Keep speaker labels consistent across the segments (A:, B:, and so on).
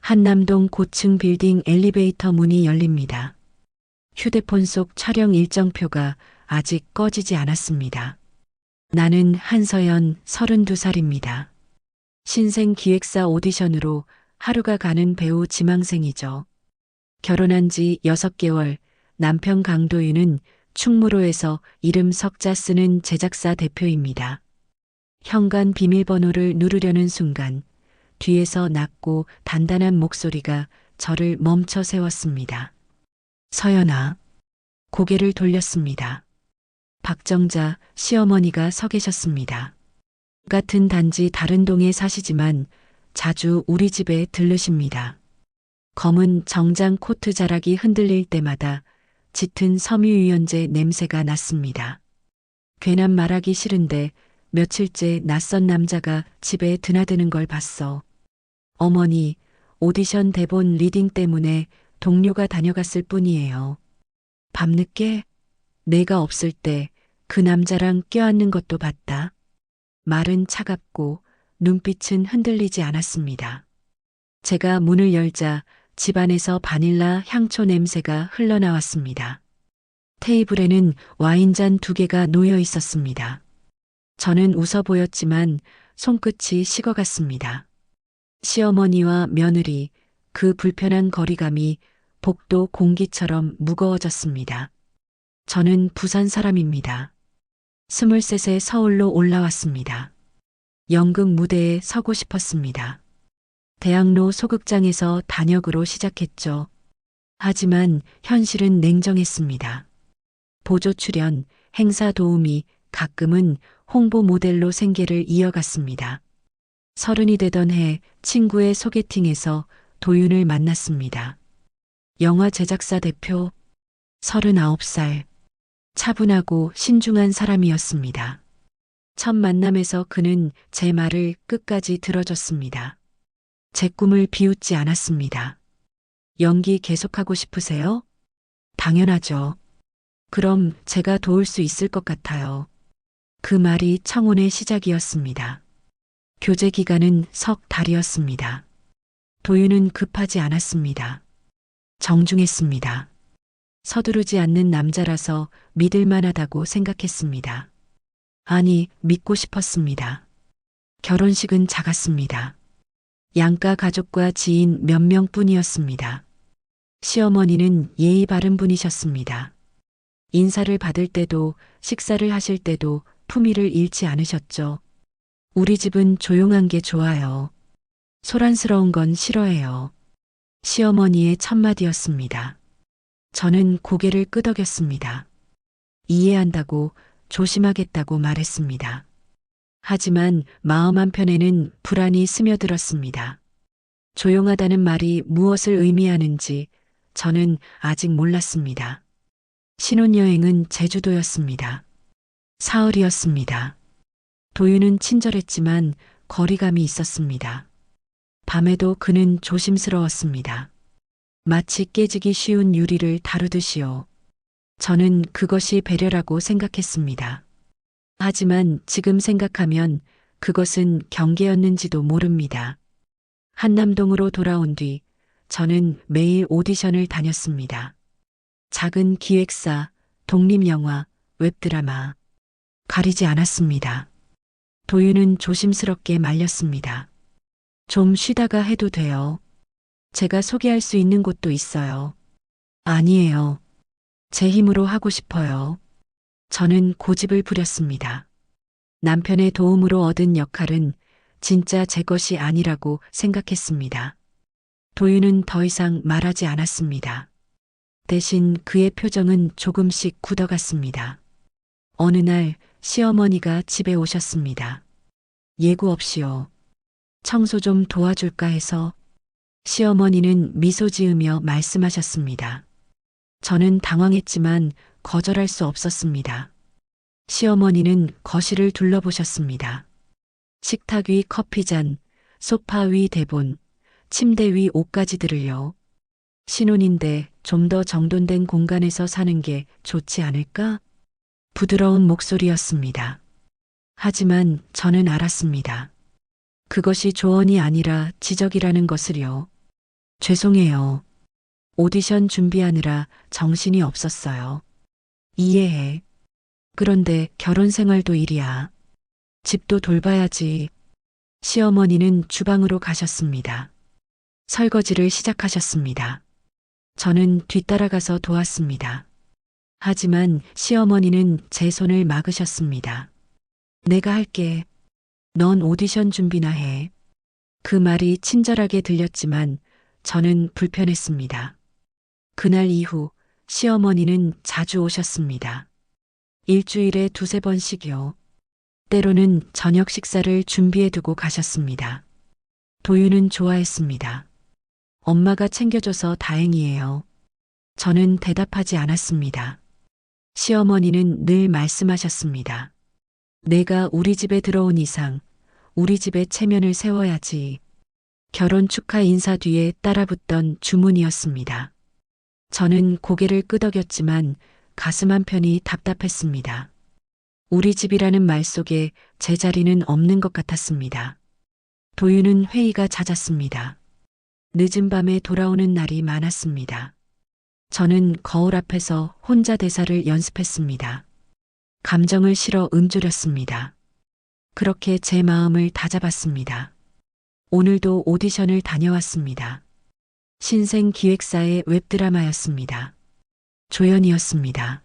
A: 한남동 고층 빌딩 엘리베이터 문이 열립니다. 휴대폰 속 촬영 일정표가 아직 꺼지지 않았습니다. 나는 한서연 32살입니다. 신생 기획사 오디션으로 하루가 가는 배우 지망생이죠. 결혼한 지 6개월, 남편 강도윤은 충무로에서 이름 석자 쓰는 제작사 대표입니다. 현관 비밀번호를 누르려는 순간 뒤에서 낮고 단단한 목소리가 저를 멈춰 세웠습니다. 서연아. 고개를 돌렸습니다. 박정자 시어머니가 서 계셨습니다. 같은 단지 다른 동에 사시지만 자주 우리 집에 들르십니다. 검은 정장 코트 자락이 흔들릴 때마다 짙은 섬유유연제 냄새가 났습니다. 괜한 말하기 싫은데 며칠째 낯선 남자가 집에 드나드는 걸 봤어. 어머니, 오디션 대본 리딩 때문에 동료가 다녀갔을 뿐이에요. 밤늦게 내가 없을 때 그 남자랑 껴안는 것도 봤다. 말은 차갑고 눈빛은 흔들리지 않았습니다. 제가 문을 열자 집안에서 바닐라 향초 냄새가 흘러나왔습니다. 테이블에는 와인잔 2개가 놓여 있었습니다. 저는 웃어 보였지만 손끝이 식어갔습니다. 시어머니와 며느리, 그 불편한 거리감이 복도 공기처럼 무거워졌습니다. 저는 부산 사람입니다. 23세 서울로 올라왔습니다. 연극 무대에 서고 싶었습니다. 대학로 소극장에서 단역으로 시작했죠. 하지만 현실은 냉정했습니다. 보조 출연, 행사 도우미, 가끔은 홍보 모델로 생계를 이어갔습니다. 30이 되던 해 친구의 소개팅에서 도윤을 만났습니다. 영화 제작사 대표, 39살. 차분하고 신중한 사람이었습니다. 첫 만남에서 그는 제 말을 끝까지 들어줬습니다. 제 꿈을 비웃지 않았습니다. 연기 계속하고 싶으세요? 당연하죠. 그럼 제가 도울 수 있을 것 같아요. 그 말이 청혼의 시작이었습니다. 교제 기간은 석 달이었습니다. 도윤은 급하지 않았습니다. 정중했습니다. 서두르지 않는 남자라서 믿을 만하다고 생각했습니다. 아니, 믿고 싶었습니다. 결혼식은 작았습니다. 양가 가족과 지인 몇 명뿐이었습니다. 시어머니는 예의 바른 분이셨습니다. 인사를 받을 때도 식사를 하실 때도 품위를 잃지 않으셨죠. 우리 집은 조용한 게 좋아요. 소란스러운 건 싫어해요. 시어머니의 첫마디였습니다. 저는 고개를 끄덕였습니다. 이해한다고, 조심하겠다고 말했습니다. 하지만 마음 한편에는 불안이 스며들었습니다. 조용하다는 말이 무엇을 의미하는지 저는 아직 몰랐습니다. 신혼여행은 제주도였습니다. 사흘이었습니다. 도윤은 친절했지만 거리감이 있었습니다. 밤에도 그는 조심스러웠습니다. 마치 깨지기 쉬운 유리를 다루듯이요. 저는 그것이 배려라고 생각했습니다. 하지만 지금 생각하면 그것은 경계였는지도 모릅니다. 한남동으로 돌아온 뒤 저는 매일 오디션을 다녔습니다. 작은 기획사, 독립영화, 웹드라마. 가리지 않았습니다. 도윤은 조심스럽게 말렸습니다. 좀 쉬다가 해도 돼요. 제가 소개할 수 있는 곳도 있어요. 아니에요. 제 힘으로 하고 싶어요. 저는 고집을 부렸습니다. 남편의 도움으로 얻은 역할은 진짜 제 것이 아니라고 생각했습니다. 도윤은 더 이상 말하지 않았습니다. 대신 그의 표정은 조금씩 굳어갔습니다. 어느 날 시어머니가 집에 오셨습니다. 예고 없이요. 청소 좀 도와줄까 해서. 시어머니는 미소 지으며 말씀하셨습니다. 저는 당황했지만 거절할 수 없었습니다. 시어머니는 거실을 둘러보셨습니다. 식탁 위 커피잔, 소파 위 대본, 침대 위 옷가지들을요. 신혼인데 좀 더 정돈된 공간에서 사는 게 좋지 않을까? 부드러운 목소리였습니다. 하지만 저는 알았습니다. 그것이 조언이 아니라 지적이라는 것을요. 죄송해요. 오디션 준비하느라 정신이 없었어요. 이해해. 그런데 결혼 생활도 일이야. 집도 돌봐야지. 시어머니는 주방으로 가셨습니다. 설거지를 시작하셨습니다. 저는 뒤따라가서 도왔습니다. 하지만 시어머니는 제 손을 막으셨습니다. 내가 할게. 넌 오디션 준비나 해. 그 말이 친절하게 들렸지만 저는 불편했습니다. 그날 이후 시어머니는 자주 오셨습니다. 일주일에 두세 번씩요. 때로는 저녁 식사를 준비해 두고 가셨습니다. 도윤은 좋아했습니다. 엄마가 챙겨줘서 다행이에요. 저는 대답하지 않았습니다. 시어머니는 늘 말씀하셨습니다. 내가 우리 집에 들어온 이상 우리 집에 체면을 세워야지. 결혼 축하 인사 뒤에 따라붙던 주문이었습니다. 저는 고개를 끄덕였지만 가슴 한편이 답답했습니다. 우리 집이라는 말 속에 제 자리는 없는 것 같았습니다. 도윤은 회의가 잦았습니다. 늦은 밤에 돌아오는 날이 많았습니다. 저는 거울 앞에서 혼자 대사를 연습했습니다. 감정을 실어 음조렸습니다. 그렇게 제 마음을 다잡았습니다. 오늘도 오디션을 다녀왔습니다. 신생기획사의 웹드라마였습니다. 조연이었습니다.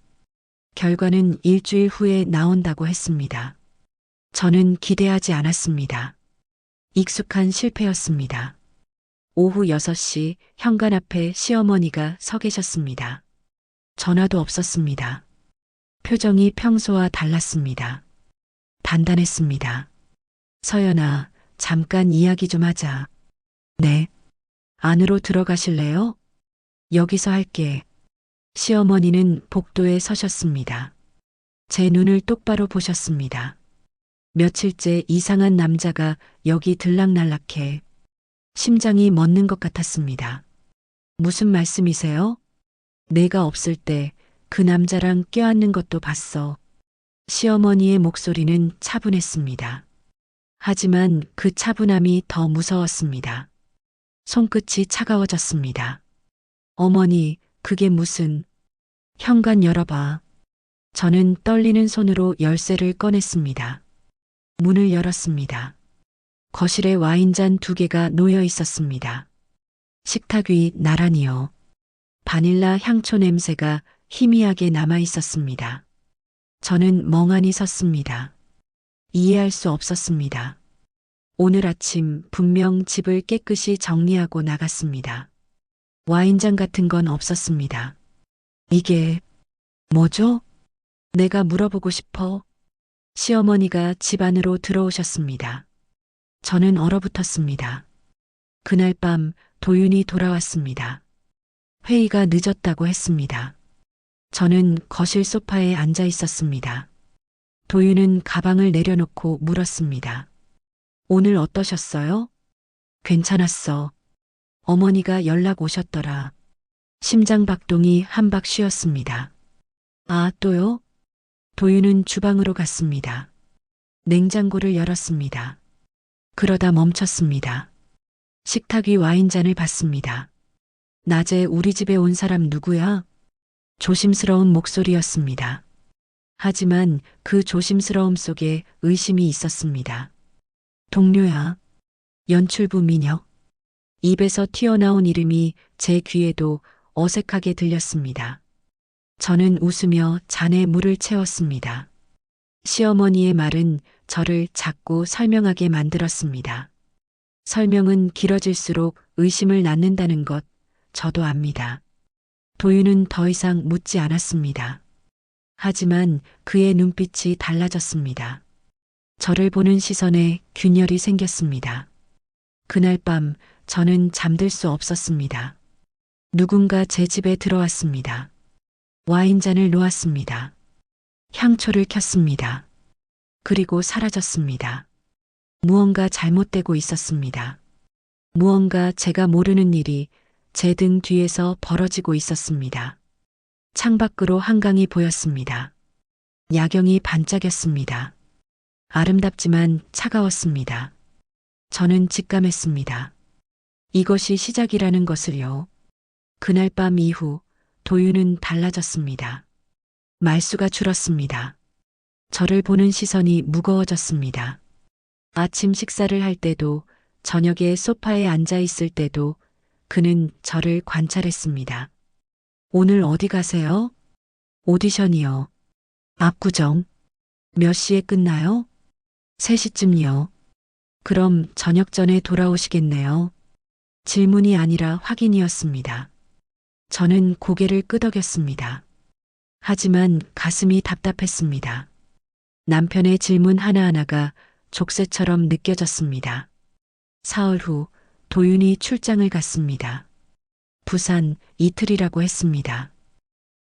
A: 결과는 일주일 후에 나온다고 했습니다. 저는 기대하지 않았습니다. 익숙한 실패였습니다. 오후 6시 현관 앞에 시어머니가 서 계셨습니다. 전화도 없었습니다. 표정이 평소와 달랐습니다. 단단했습니다. 서연아, 잠깐 이야기 좀 하자. 네. 안으로 들어가실래요? 여기서 할게. 시어머니는 복도에 서셨습니다. 제 눈을 똑바로 보셨습니다. 며칠째 이상한 남자가 여기 들락날락해. 심장이 멎는 것 같았습니다. 무슨 말씀이세요? 내가 없을 때 그 남자랑 껴안는 것도 봤어. 시어머니의 목소리는 차분했습니다. 하지만 그 차분함이 더 무서웠습니다. 손끝이 차가워졌습니다. 어머니, 그게 무슨... 현관 열어봐. 저는 떨리는 손으로 열쇠를 꺼냈습니다. 문을 열었습니다. 거실에 와인잔 2개가 놓여 있었습니다. 식탁 위 나란히요. 바닐라 향초 냄새가 희미하게 남아 있었습니다. 저는 멍하니 섰습니다. 이해할 수 없었습니다. 오늘 아침 분명 집을 깨끗이 정리하고 나갔습니다. 와인잔 같은 건 없었습니다. 이게 뭐죠? 내가 물어보고 싶어. 시어머니가 집 안으로 들어오셨습니다. 저는 얼어붙었습니다. 그날 밤 도윤이 돌아왔습니다. 회의가 늦었다고 했습니다. 저는 거실 소파에 앉아 있었습니다. 도윤은 가방을 내려놓고 물었습니다. 오늘 어떠셨어요? 괜찮았어. 어머니가 연락 오셨더라. 심장 박동이 한 박 쉬었습니다. 아, 또요? 도윤은 주방으로 갔습니다. 냉장고를 열었습니다. 그러다 멈췄습니다. 식탁 위 와인잔을 봤습니다. 낮에 우리 집에 온 사람 누구야? 조심스러운 목소리였습니다. 하지만 그 조심스러움 속에 의심이 있었습니다. 동료야. 연출부 민혁. 입에서 튀어나온 이름이 제 귀에도 어색하게 들렸습니다. 저는 웃으며 잔에 물을 채웠습니다. 시어머니의 말은 저를 자꾸 설명하게 만들었습니다. 설명은 길어질수록 의심을 낳는다는 것 저도 압니다. 도윤은 더 이상 묻지 않았습니다. 하지만 그의 눈빛이 달라졌습니다. 저를 보는 시선에 균열이 생겼습니다. 그날 밤 저는 잠들 수 없었습니다. 누군가 제 집에 들어왔습니다. 와인잔을 놓았습니다. 향초를 켰습니다. 그리고 사라졌습니다. 무언가 잘못되고 있었습니다. 무언가 제가 모르는 일이 제 등 뒤에서 벌어지고 있었습니다. 창밖으로 한강이 보였습니다. 야경이 반짝였습니다. 아름답지만 차가웠습니다. 저는 직감했습니다. 이것이 시작이라는 것을요. 그날 밤 이후 도윤은 달라졌습니다. 말수가 줄었습니다. 저를 보는 시선이 무거워졌습니다. 아침 식사를 할 때도, 저녁에 소파에 앉아 있을 때도 그는 저를 관찰했습니다. 오늘 어디 가세요? 오디션이요. 압구정. 몇 시에 끝나요? 3시쯤요. 그럼 저녁 전에 돌아오시겠네요. 질문이 아니라 확인이었습니다. 저는 고개를 끄덕였습니다. 하지만 가슴이 답답했습니다. 남편의 질문 하나하나가 족쇄처럼 느껴졌습니다. 사흘 후 도윤이 출장을 갔습니다. 부산 이틀이라고 했습니다.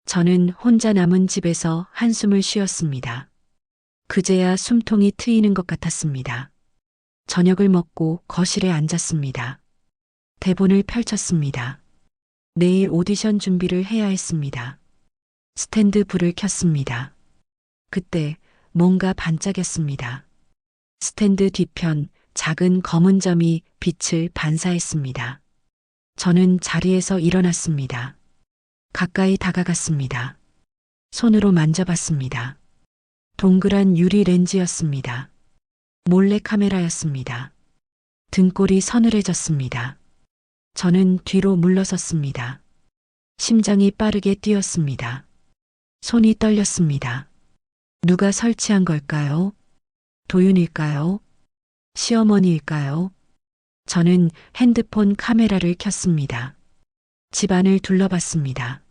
A: 저는 혼자 남은 집에서 한숨을 쉬었습니다. 그제야 숨통이 트이는 것 같았습니다. 저녁을 먹고 거실에 앉았습니다. 대본을 펼쳤습니다. 내일 오디션 준비를 해야 했습니다. 스탠드 불을 켰습니다. 그때 뭔가 반짝였습니다. 스탠드 뒤편 작은 검은 점이 빛을 반사했습니다. 저는 자리에서 일어났습니다. 가까이 다가갔습니다. 손으로 만져봤습니다. 동그란 유리 렌즈였습니다. 몰래 카메라였습니다. 등골이 서늘해졌습니다. 저는 뒤로 물러섰습니다. 심장이 빠르게 뛰었습니다. 손이 떨렸습니다. 누가 설치한 걸까요? 도윤일까요? 시어머니일까요? 저는 핸드폰 카메라를 켰습니다. 집안을 둘러봤습니다.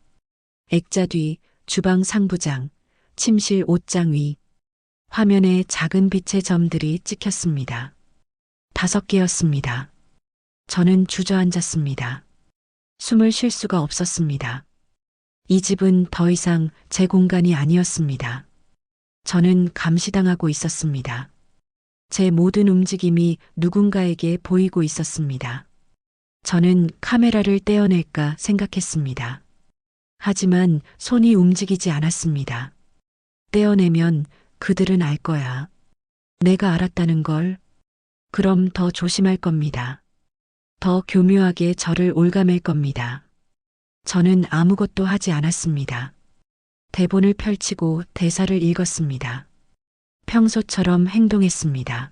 A: 액자 뒤, 주방 상부장, 침실 옷장 위, 화면에 작은 빛의 점들이 찍혔습니다. 5개였습니다. 저는 주저앉았습니다. 숨을 쉴 수가 없었습니다. 이 집은 더 이상 제 공간이 아니었습니다. 저는 감시당하고 있었습니다. 제 모든 움직임이 누군가에게 보이고 있었습니다. 저는 카메라를 떼어낼까 생각했습니다. 하지만 손이 움직이지 않았습니다. 떼어내면 그들은 알 거야. 내가 알았다는 걸. 그럼 더 조심할 겁니다. 더 교묘하게 저를 올가맬 겁니다. 저는 아무것도 하지 않았습니다. 대본을 펼치고 대사를 읽었습니다. 평소처럼 행동했습니다.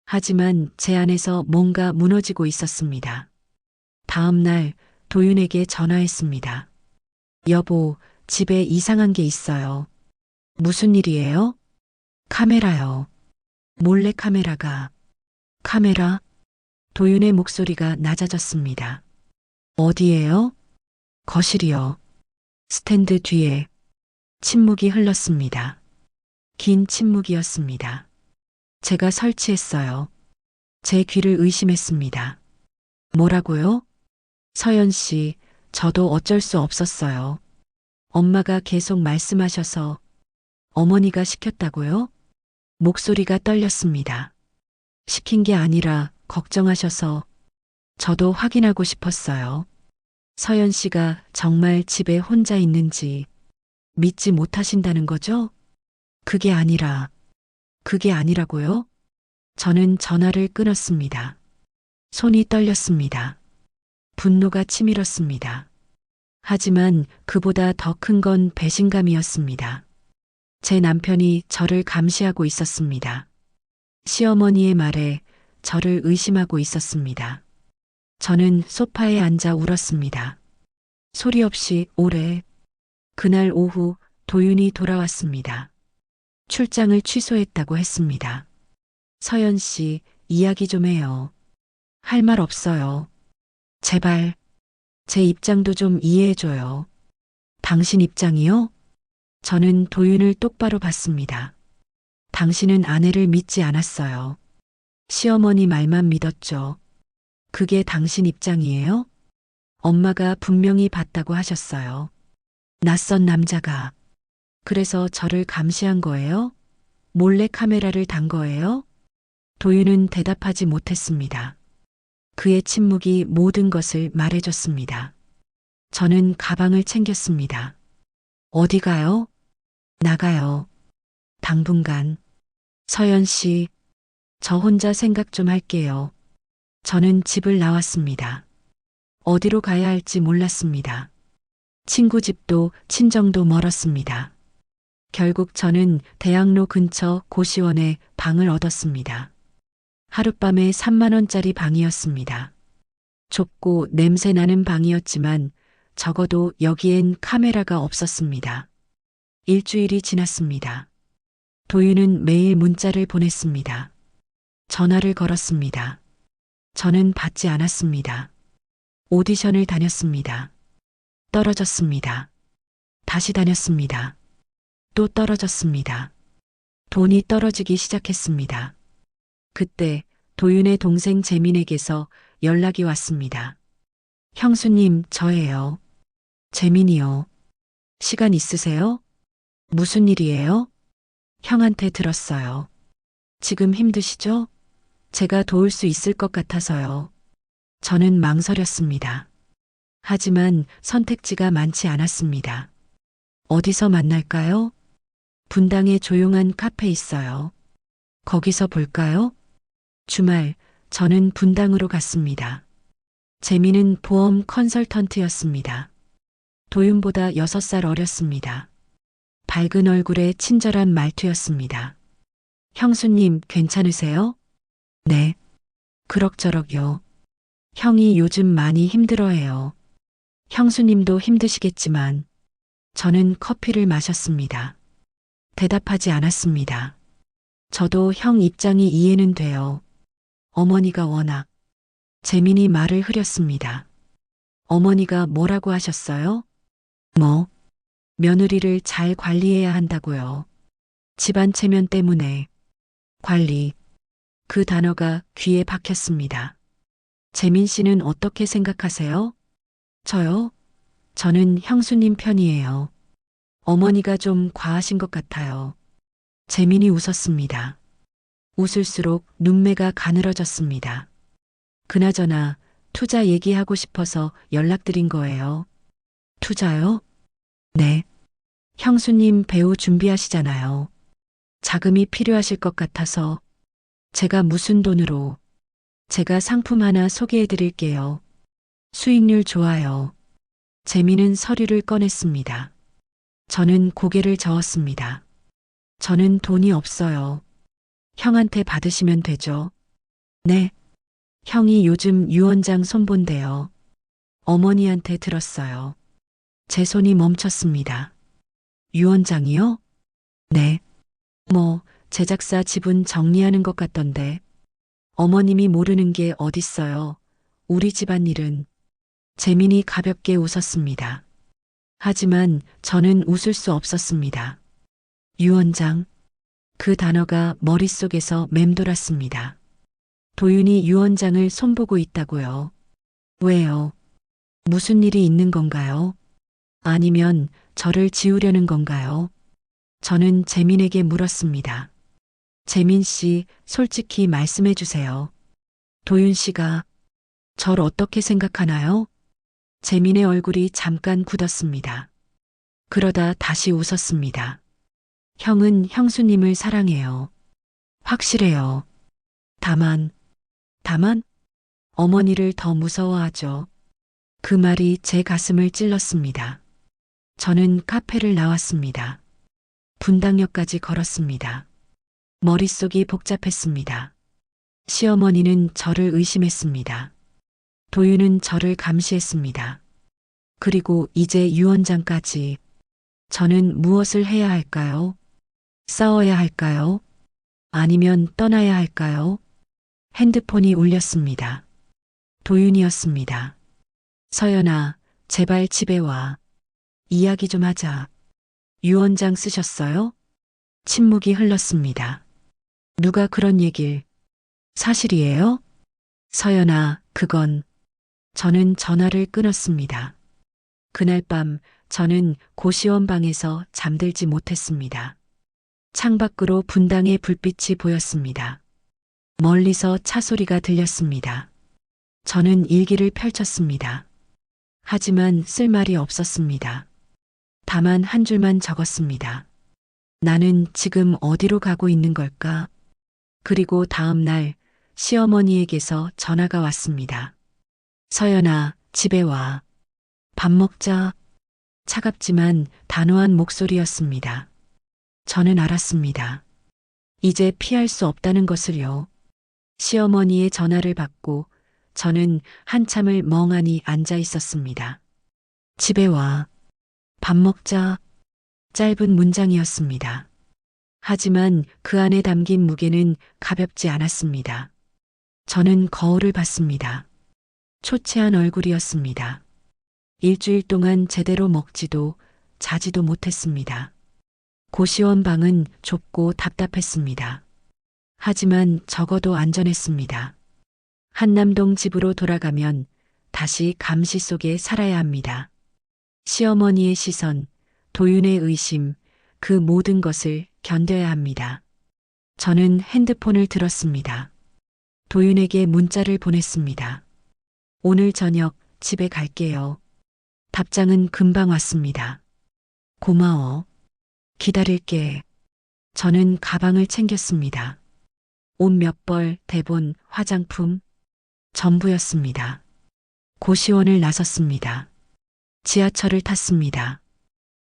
A: 하지만 제 안에서 뭔가 무너지고 있었습니다. 다음 날 도윤에게 전화했습니다. 여보, 집에 이상한 게 있어요. 무슨 일이에요? 카메라요. 몰래 카메라가. 카메라? 도윤의 목소리가 낮아졌습니다. 어디에요? 거실이요. 스탠드 뒤에. 침묵이 흘렀습니다. 긴 침묵이었습니다. 제가 설치했어요. 제 귀를 의심했습니다. 뭐라고요? 서연 씨, 저도 어쩔 수 없었어요. 엄마가 계속 말씀하셔서. 어머니가 시켰다고요? 목소리가 떨렸습니다. 시킨 게 아니라 걱정하셔서. 저도 확인하고 싶었어요. 서연 씨가 정말 집에 혼자 있는지 믿지 못하신다는 거죠? 그게 아니라고요? 저는 전화를 끊었습니다. 손이 떨렸습니다. 분노가 치밀었습니다. 하지만 그보다 더 큰 건 배신감이었습니다. 제 남편이 저를 감시하고 있었습니다. 시어머니의 말에 저를 의심하고 있었습니다. 저는 소파에 앉아 울었습니다. 소리 없이 오래. 그날 오후 도윤이 돌아왔습니다. 출장을 취소했다고 했습니다. 서연 씨, 이야기 좀 해요. 할 말 없어요. 제발, 제 입장도 좀 이해해줘요. 당신 입장이요? 저는 도윤을 똑바로 봤습니다. 당신은 아내를 믿지 않았어요. 시어머니 말만 믿었죠. 그게 당신 입장이에요? 엄마가 분명히 봤다고 하셨어요. 낯선 남자가. 그래서 저를 감시한 거예요? 몰래 카메라를 단 거예요? 도윤은 대답하지 못했습니다. 그의 침묵이 모든 것을 말해줬습니다. 저는 가방을 챙겼습니다. 어디 가요? 나가요. 당분간. 서연 씨, 저 혼자 생각 좀 할게요. 저는 집을 나왔습니다. 어디로 가야 할지 몰랐습니다. 친구 집도 친정도 멀었습니다. 결국 저는 대학로 근처 고시원에 방을 얻었습니다. 하룻밤에 3만 원짜리 방이었습니다. 좁고 냄새 나는 방이었지만 적어도 여기엔 카메라가 없었습니다. 일주일이 지났습니다. 도윤은 매일 문자를 보냈습니다. 전화를 걸었습니다. 저는 받지 않았습니다. 오디션을 다녔습니다. 떨어졌습니다. 다시 다녔습니다. 또 떨어졌습니다. 돈이 떨어지기 시작했습니다. 그때 도윤의 동생 재민에게서 연락이 왔습니다. 형수님, 저예요. 재민이요. 시간 있으세요? 무슨 일이에요? 형한테 들었어요. 지금 힘드시죠? 제가 도울 수 있을 것 같아서요. 저는 망설였습니다. 하지만 선택지가 많지 않았습니다. 어디서 만날까요? 분당에 조용한 카페 있어요. 거기서 볼까요? 주말, 저는 분당으로 갔습니다. 재미는 보험 컨설턴트였습니다. 도윤보다 6살 어렸습니다. 밝은 얼굴에 친절한 말투였습니다. 형수님, 괜찮으세요? 네. 그럭저럭요. 형이 요즘 많이 힘들어해요. 형수님도 힘드시겠지만 저는 커피를 마셨습니다. 대답하지 않았습니다. 저도 형 입장이 이해는 돼요. 어머니가 워낙. 재민이 말을 흐렸습니다. 어머니가 뭐라고 하셨어요? 뭐? 며느리를 잘 관리해야 한다고요. 집안 체면 때문에. 관리. 그 단어가 귀에 박혔습니다. 재민 씨는 어떻게 생각하세요? 저요? 저는 형수님 편이에요. 어머니가 좀 과하신 것 같아요. 재민이 웃었습니다. 웃을수록 눈매가 가늘어졌습니다. 그나저나 투자 얘기하고 싶어서 연락드린 거예요. 투자요? 네. 형수님 배우 준비하시잖아요. 자금이 필요하실 것 같아서 제가 무슨 돈으로 제가 상품 하나 소개해 드릴게요. 수익률 좋아요. 재미는 서류를 꺼냈습니다. 저는 고개를 저었습니다. 저는 돈이 없어요. 형한테 받으시면 되죠. 네. 형이 요즘 유원장 손본대요. 어머니한테 들었어요. 제 손이 멈췄습니다. 유원장이요? 네. 뭐, 제작사 지분 정리하는 것 같던데. 어머님이 모르는 게 어딨어요. 우리 집안일은. 재민이 가볍게 웃었습니다. 하지만 저는 웃을 수 없었습니다. 유원장. 그 단어가 머릿속에서 맴돌았습니다. 도윤이 유원장을 손보고 있다고요. 왜요? 무슨 일이 있는 건가요? 아니면 저를 지우려는 건가요? 저는 재민에게 물었습니다. 재민 씨, 솔직히 말씀해 주세요. 도윤 씨가 절 어떻게 생각하나요? 재민의 얼굴이 잠깐 굳었습니다. 그러다 다시 웃었습니다. 형은 형수님을 사랑해요. 확실해요. 다만 어머니를 더 무서워하죠. 그 말이 제 가슴을 찔렀습니다. 저는 카페를 나왔습니다. 분당역까지 걸었습니다. 머릿속이 복잡했습니다. 시어머니는 저를 의심했습니다. 도윤은 저를 감시했습니다. 그리고 이제 유원장까지. 저는 무엇을 해야 할까요? 싸워야 할까요? 아니면 떠나야 할까요? 핸드폰이 울렸습니다. 도윤이었습니다. 서연아, 제발 집에 와. 이야기 좀 하자. 유원장 쓰셨어요? 침묵이 흘렀습니다. 누가 그런 얘길. 사실이에요? 서연아, 그건. 저는 전화를 끊었습니다. 그날 밤 저는 고시원 방에서 잠들지 못했습니다. 창밖으로 분당의 불빛이 보였습니다. 멀리서 차 소리가 들렸습니다. 저는 일기를 펼쳤습니다. 하지만 쓸 말이 없었습니다. 다만 한 줄만 적었습니다. 나는 지금 어디로 가고 있는 걸까? 그리고 다음 날 시어머니에게서 전화가 왔습니다. 서연아, 집에 와. 밥 먹자. 차갑지만 단호한 목소리였습니다. 저는 알았습니다. 이제 피할 수 없다는 것을요. 시어머니의 전화를 받고 저는 한참을 멍하니 앉아 있었습니다. 집에 와. 밥 먹자. 짧은 문장이었습니다. 하지만 그 안에 담긴 무게는 가볍지 않았습니다. 저는 거울을 봤습니다. 초췌한 얼굴이었습니다. 일주일 동안 제대로 먹지도 자지도 못했습니다. 고시원 방은 좁고 답답했습니다. 하지만 적어도 안전했습니다. 한남동 집으로 돌아가면 다시 감시 속에 살아야 합니다. 시어머니의 시선, 도윤의 의심, 그 모든 것을 견뎌야 합니다. 저는 핸드폰을 들었습니다. 도윤에게 문자를 보냈습니다. 오늘 저녁 집에 갈게요. 답장은 금방 왔습니다. 고마워. 기다릴게. 저는 가방을 챙겼습니다. 옷 몇 벌, 대본, 화장품, 전부였습니다. 고시원을 나섰습니다. 지하철을 탔습니다.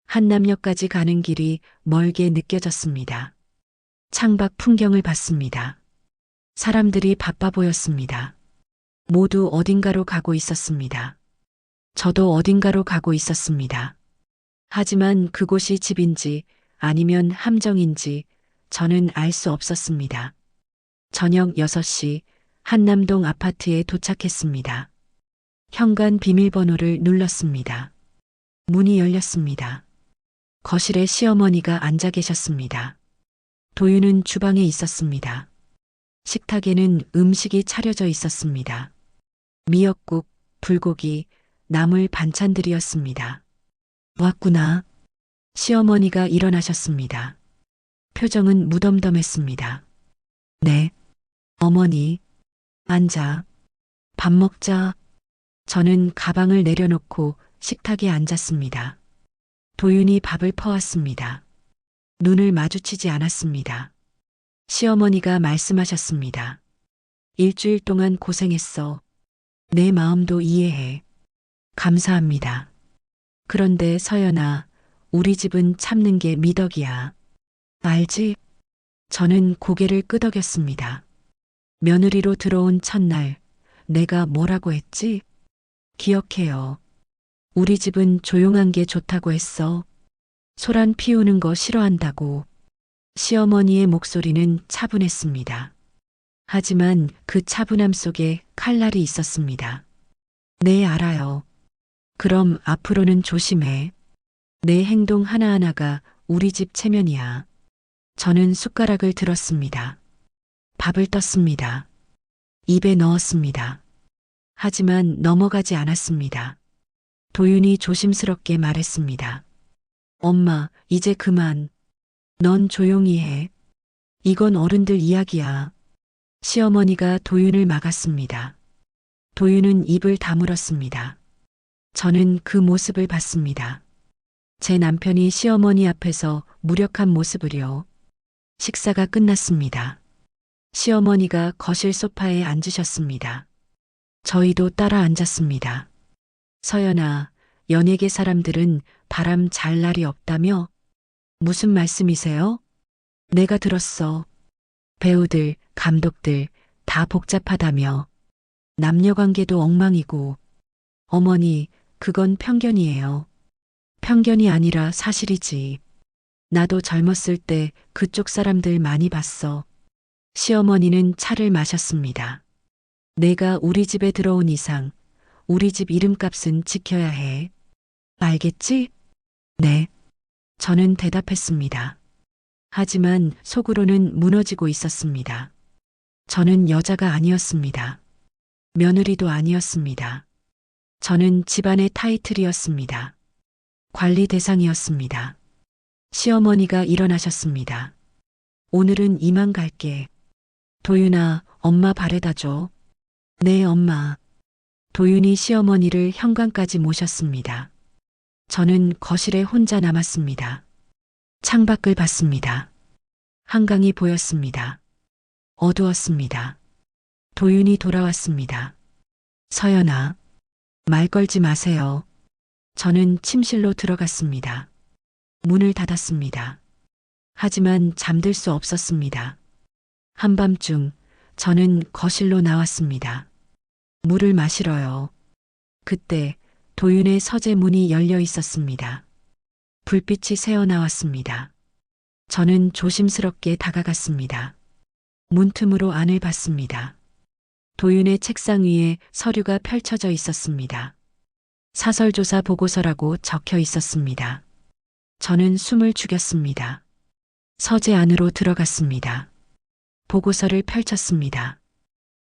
A: 한남역까지 가는 길이 멀게 느껴졌습니다. 창밖 풍경을 봤습니다. 사람들이 바빠 보였습니다. 모두 어딘가로 가고 있었습니다. 저도 어딘가로 가고 있었습니다. 하지만 그곳이 집인지 아니면 함정인지 저는 알 수 없었습니다. 저녁 6시 한남동 아파트에 도착했습니다. 현관 비밀번호를 눌렀습니다. 문이 열렸습니다. 거실에 시어머니가 앉아 계셨습니다. 도윤은 주방에 있었습니다. 식탁에는 음식이 차려져 있었습니다. 미역국, 불고기, 나물 반찬들이었습니다. 왔구나. 시어머니가 일어나셨습니다. 표정은 무덤덤했습니다. 네. 어머니. 앉아. 밥 먹자. 저는 가방을 내려놓고 식탁에 앉았습니다. 도윤이 밥을 퍼왔습니다. 눈을 마주치지 않았습니다. 시어머니가 말씀하셨습니다. 일주일 동안 고생했어. 내 마음도 이해해. 감사합니다. 그런데 서연아, 우리 집은 참는 게 미덕이야. 알지? 저는 고개를 끄덕였습니다. 며느리로 들어온 첫날, 내가 뭐라고 했지? 기억해요. 우리 집은 조용한 게 좋다고 했어. 소란 피우는 거 싫어한다고. 시어머니의 목소리는 차분했습니다. 하지만 그 차분함 속에 칼날이 있었습니다. 네, 알아요. 그럼 앞으로는 조심해. 내 행동 하나하나가 우리 집 체면이야. 저는 숟가락을 들었습니다. 밥을 떴습니다. 입에 넣었습니다. 하지만 넘어가지 않았습니다. 도윤이 조심스럽게 말했습니다. 엄마, 이제 그만. 넌 조용히 해. 이건 어른들 이야기야. 시어머니가 도윤을 막았습니다. 도윤은 입을 다물었습니다. 저는 그 모습을 봤습니다. 제 남편이 시어머니 앞에서 무력한 모습을요. 식사가 끝났습니다. 시어머니가 거실 소파에 앉으셨습니다. 저희도 따라 앉았습니다. 서연아, 연예계 사람들은 바람 잘 날이 없다며? 무슨 말씀이세요? 내가 들었어. 배우들, 감독들 다 복잡하다며. 남녀관계도 엉망이고. 어머니, 그건 편견이에요. 편견이 아니라 사실이지. 나도 젊었을 때 그쪽 사람들 많이 봤어. 시어머니는 차를 마셨습니다. 내가 우리 집에 들어온 이상 우리 집 이름값은 지켜야 해. 알겠지? 네. 저는 대답했습니다. 하지만 속으로는 무너지고 있었습니다. 저는 여자가 아니었습니다. 며느리도 아니었습니다. 저는 집안의 타이틀이었습니다. 관리 대상이었습니다. 시어머니가 일어나셨습니다. 오늘은 이만 갈게. 도윤아, 엄마 바래다 줘. 네, 엄마. 도윤이 시어머니를 현관까지 모셨습니다. 저는 거실에 혼자 남았습니다. 창밖을 봤습니다. 한강이 보였습니다. 어두웠습니다. 도윤이 돌아왔습니다. 서연아. 말 걸지 마세요. 저는 침실로 들어갔습니다. 문을 닫았습니다. 하지만 잠들 수 없었습니다. 한밤중 저는 거실로 나왔습니다. 물을 마시러요. 그때 도윤의 서재 문이 열려 있었습니다. 불빛이 새어 나왔습니다. 저는 조심스럽게 다가갔습니다. 문틈으로 안을 봤습니다. 도윤의 책상 위에 서류가 펼쳐져 있었습니다. 사설조사 보고서라고 적혀 있었습니다. 저는 숨을 죽였습니다. 서재 안으로 들어갔습니다. 보고서를 펼쳤습니다.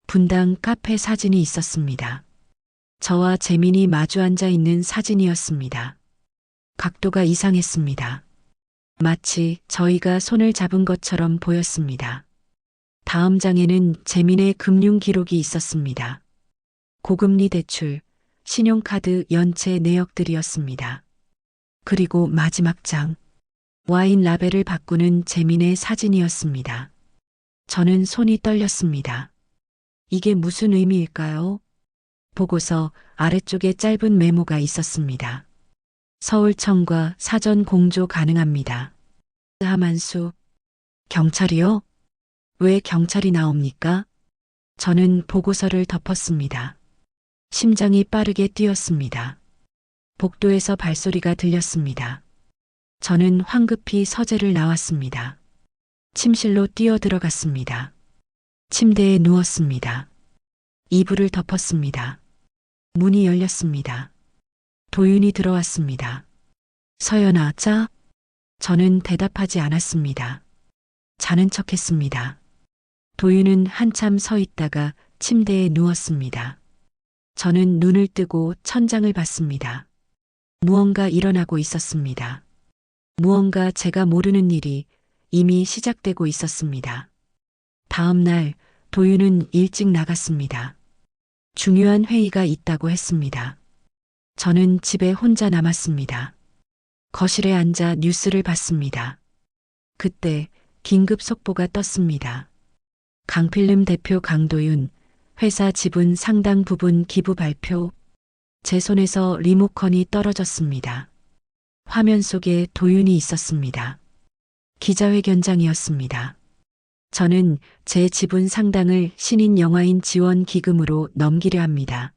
A: 분당 카페 사진이 있었습니다. 저와 재민이 마주 앉아 있는 사진이었습니다. 각도가 이상했습니다. 마치 저희가 손을 잡은 것처럼 보였습니다. 다음 장에는 재민의 금융 기록이 있었습니다. 고금리 대출, 신용카드 연체 내역들이었습니다. 그리고 마지막 장, 와인 라벨을 바꾸는 재민의 사진이었습니다. 저는 손이 떨렸습니다. 이게 무슨 의미일까요? 보고서 아래쪽에 짧은 메모가 있었습니다. 서울청과 사전 공조 가능합니다. 하만수. 경찰이요? 왜 경찰이 나옵니까? 저는 보고서를 덮었습니다. 심장이 빠르게 뛰었습니다. 복도에서 발소리가 들렸습니다. 저는 황급히 서재를 나왔습니다. 침실로 뛰어들어갔습니다. 침대에 누웠습니다. 이불을 덮었습니다. 문이 열렸습니다. 도윤이 들어왔습니다. 서연아, 자? 저는 대답하지 않았습니다. 자는 척했습니다. 도윤은 한참 서 있다가 침대에 누웠습니다. 저는 눈을 뜨고 천장을 봤습니다. 무언가 일어나고 있었습니다. 무언가 제가 모르는 일이 이미 시작되고 있었습니다. 다음 날 도윤은 일찍 나갔습니다. 중요한 회의가 있다고 했습니다. 저는 집에 혼자 남았습니다. 거실에 앉아 뉴스를 봤습니다. 그때 긴급 속보가 떴습니다. 강필름 대표 강도윤, 회사 지분 상당 부분 기부 발표. 제 손에서 리모컨이 떨어졌습니다. 화면 속에 도윤이 있었습니다. 기자회견장이었습니다. 저는 제 지분 상당을 신인 영화인 지원 기금으로 넘기려 합니다.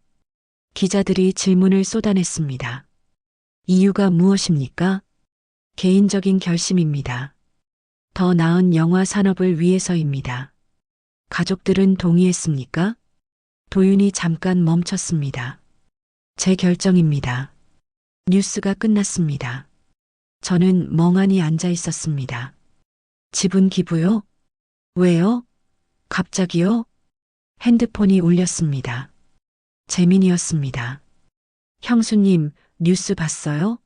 A: 기자들이 질문을 쏟아냈습니다. 이유가 무엇입니까? 개인적인 결심입니다. 더 나은 영화 산업을 위해서입니다. 가족들은 동의했습니까? 도윤이 잠깐 멈췄습니다. 제 결정입니다. 뉴스가 끝났습니다. 저는 멍하니 앉아 있었습니다. 지분 기부요? 왜요? 갑자기요? 핸드폰이 울렸습니다. 재민이었습니다. 형수님, 뉴스 봤어요?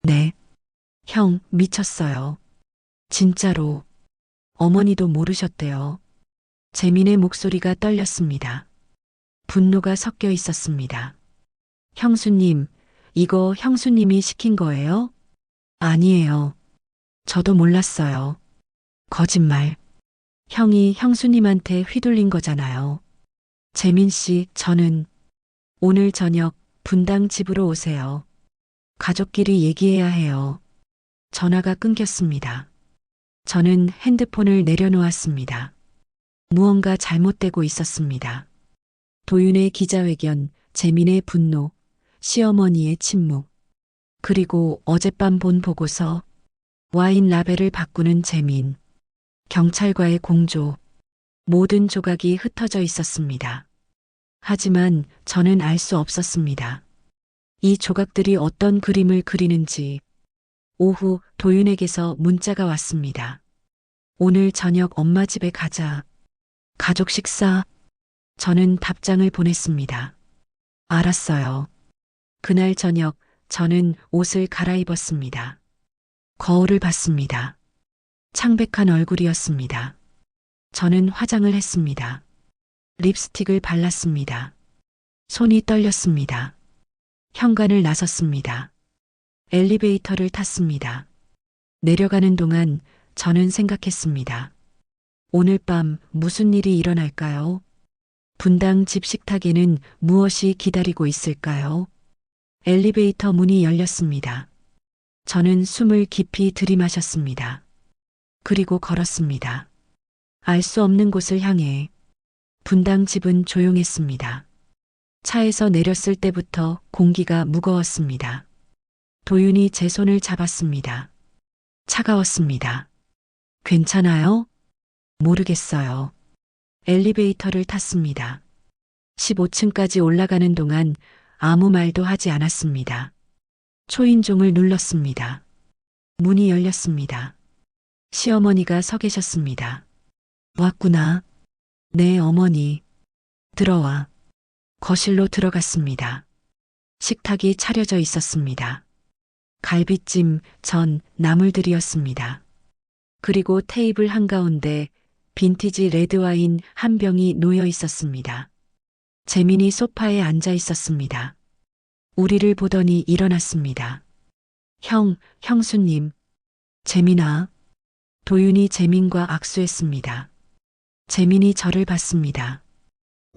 A: 네. 형, 미쳤어요. 진짜로. 어머니도 모르셨대요. 재민의 목소리가 떨렸습니다. 분노가 섞여 있었습니다. 형수님, 이거 형수님이 시킨 거예요? 아니에요. 저도 몰랐어요. 거짓말. 형이 형수님한테 휘둘린 거잖아요. 재민 씨, 저는 오늘 저녁 분당 집으로 오세요. 가족끼리 얘기해야 해요. 전화가 끊겼습니다. 저는 핸드폰을 내려놓았습니다. 무언가 잘못되고 있었습니다. 도윤의 기자회견, 재민의 분노, 시어머니의 침묵, 그리고 어젯밤 본 보고서, 와인 라벨을 바꾸는 재민, 경찰과의 공조, 모든 조각이 흩어져 있었습니다. 하지만 저는 알 수 없었습니다. 이 조각들이 어떤 그림을 그리는지. 오후 도윤에게서 문자가 왔습니다. 오늘 저녁 엄마 집에 가자. 가족 식사. 저는 답장을 보냈습니다. 알았어요. 그날 저녁 저는 옷을 갈아입었습니다. 거울을 봤습니다. 창백한 얼굴이었습니다. 저는 화장을 했습니다. 립스틱을 발랐습니다. 손이 떨렸습니다. 현관을 나섰습니다. 엘리베이터를 탔습니다. 내려가는 동안 저는 생각했습니다. 오늘 밤 무슨 일이 일어날까요? 분당 집 식탁에는 무엇이 기다리고 있을까요? 엘리베이터 문이 열렸습니다. 저는 숨을 깊이 들이마셨습니다. 그리고 걸었습니다. 알 수 없는 곳을 향해. 분당 집은 조용했습니다. 차에서 내렸을 때부터 공기가 무거웠습니다. 도윤이 제 손을 잡았습니다. 차가웠습니다. 괜찮아요? 모르겠어요. 엘리베이터를 탔습니다. 15층까지 올라가는 동안 아무 말도 하지 않았습니다. 초인종을 눌렀습니다. 문이 열렸습니다. 시어머니가 서 계셨습니다. 왔구나. 네, 어머니. 들어와. 거실로 들어갔습니다. 식탁이 차려져 있었습니다. 갈비찜, 전, 나물들이었습니다. 그리고 테이블 한가운데 빈티지 레드와인 한 병이 놓여 있었습니다. 재민이 소파에 앉아 있었습니다. 우리를 보더니 일어났습니다. 형수님. 재민아. 도윤이 재민과 악수했습니다. 재민이 저를 봤습니다.